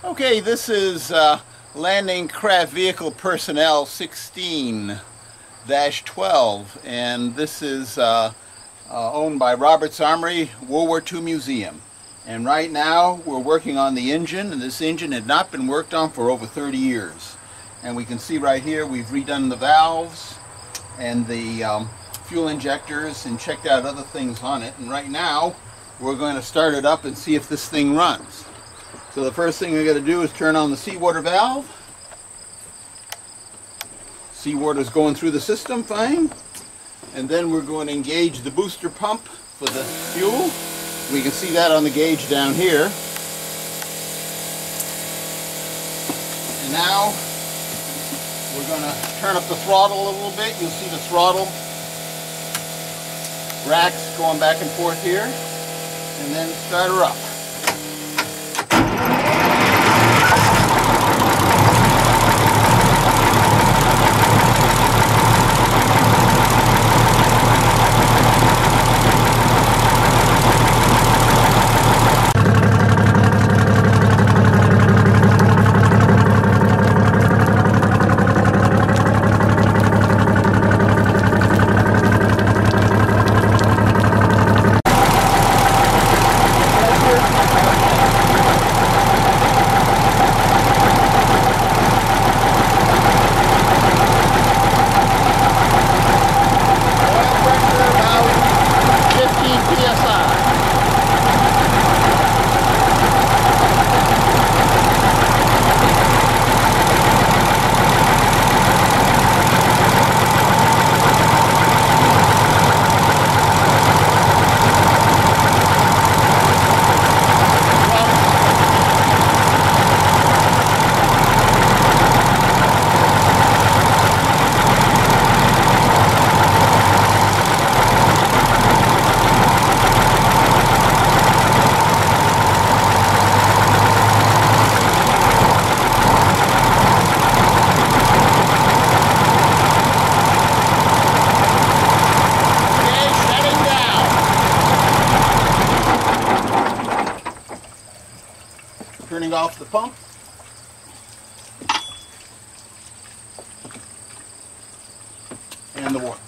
Okay, this is Landing Craft Vehicle Personnel 16-12, and this is owned by Roberts Armory World War II Museum. And right now we're working on the engine, and this engine had not been worked on for over 30 years. And we can see right here we've redone the valves and the fuel injectors and checked out other things on it. And right now we're going to start it up and see if this thing runs. So the first thing we're going to do is turn on the seawater valve. Seawater's going through the system fine. And then we're going to engage the booster pump for the fuel. We can see that on the gauge down here. And now we're going to turn up the throttle a little bit. You'll see the throttle racks going back and forth here. And then start her up. Turning off the pump. And the water.